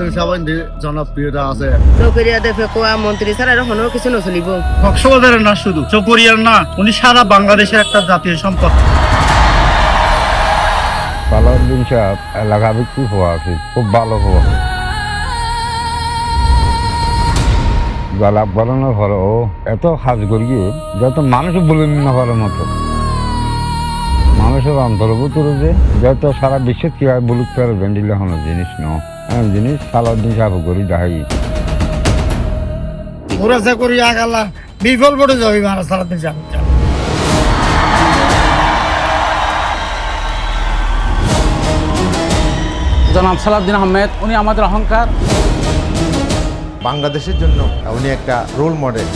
সালাউদ্দিন সাহেব জনপ্রিয়তা আছে। চকরিয়াতে ফেকোয়া মন্ত্রী ছাড়া এরকম কিছু নচলিব। কক্সবাজারের না শুধু চকরিয়ার না, উনি সারা বাংলাদেশের একটা জাতীয় সম্পদ। সালাউদ্দিন সাহেব এলাকা ভিত্তিক হওয়া আছে, খুব ভালো হওয়া। জলাপ বানানোর হলেও এত সাজ করিয়ে যত মানুষ বলে না হওয়ার মতো মানুষের অন্তর্ভুক্ত রয়েছে, যত সারা বিশ্বের কিভাবে বলুক তার ভেন্ডিলে হলো জিনিস জিনিস সালাউদ্দিন সাহেব করি দেখাই। ওরা করি আগালা বিফল পড়ে যাবে মারা সালাউদ্দিন সাহেব। জনাব সালাউদ্দিন আহমেদ উনি আমাদের অহংকার। বাংলাদেশের জন্য উনি একটা রোল মডেল।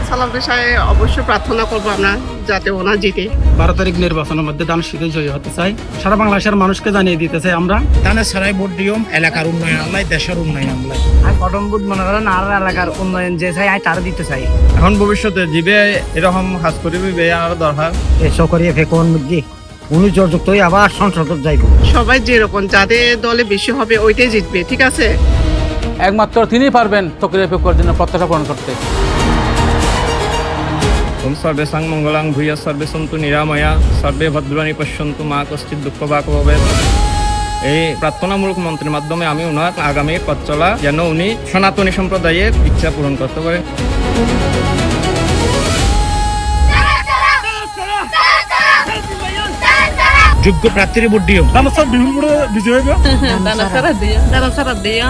সালাউদ্দিন সাহেব অবশ্যই প্রার্থনা করবো আমরা যাতে ওনার জিতে। 12 তারিখ নির্বাচনের মধ্যে দানের শীতে জয়ী হতে চাই, সারা বাংলাদেশের মানুষকে জানিয়ে দিতে চাই আমরা দানের ছাড়াই ভোট দিও, এলাকার উন্নয়ন আল্লাহ, দেশের উন্নয়ন আল্লাহ। আর প্রথম বুধ মনে করেন আর এলাকার উন্নয়ন যে চাই তার দিতে চাই। এখন ভবিষ্যতে জিবে এরকম কাজ করিবে আর দরকার। এসব করিয়ে ফেকোয়ার মধ্যে উনি যুক্ত হয়ে আবার সংসদ যাইব। সবাই যেরকম যাদের দলে বেশি হবে ওইটাই জিতবে, ঠিক আছে? একমাত্র তিনিই পারবেন চকরিয়া ফেকুয়ার জন্য প্রত্যাশা পূরণ করতে। সর্বেসাং মঙ্গলাং ভূয়া সর্বে সন্তু নিরাময়া সর্বে ভদ্রাণী পশ্যন্তু মা কশ্চিৎ দুঃখ বা ভবেৎ। এই প্রার্থনামূলক মন্ত্রের মাধ্যমে আমি ওনার আগামী পথ চলা যেন উনি সনাতনী সম্প্রদায়ের ইচ্ছা পূরণ করতে পারেন। যোগ্য প্রার্থীর ভোট দিও, দানাসার বিহুল ভোটে বিজয় হইবে। দানাসারা দিয়া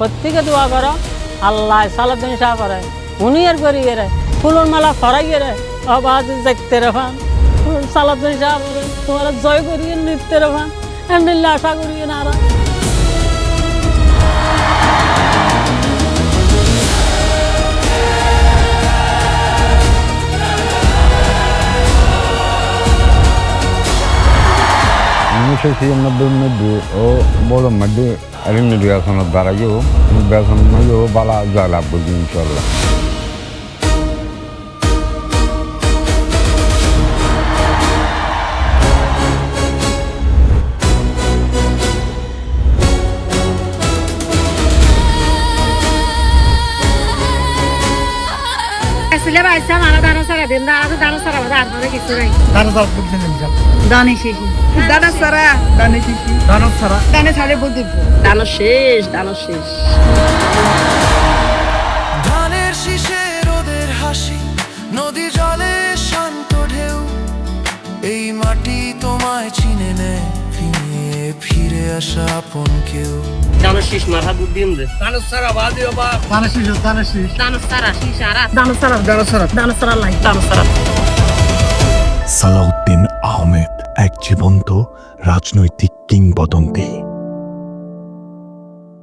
প্রত্যেকে দোয়া করো আল্লাহ সালাউদ্দিন সাহেব করে উনি আর করি রে ফুলন মালা ফরাই রে আবাজ দেখতে রেফান সালাউদ্দিন সাহেব তোমার জয় করিয়ে নৃত্য রেফান এমনি আশা করিয়ে না মধ্যে ও বড় মধ্যে নির্বাচনের দ্বারাইও নির্বাচন বালা জয়লাভ করবি ইনশাল্লাহ। ধানের শীষে রোদের হাসি, নদী জলে শান্ত ঢেউ, এই মাটি তোমায় চিনে নেয়, ফিরে আসা আপন কেউ। দানশীষ মাথা বুদ্ধি দে দানসারা বাদি বাবা দানশীষ দানশীষ দানসারা শিশারা দানসারা দানসারা দানসারা লাই দানসারা। সালাউদ্দিন আহমেদ এক জীবন্ত রাজনৈতিক কিংবদন্তি।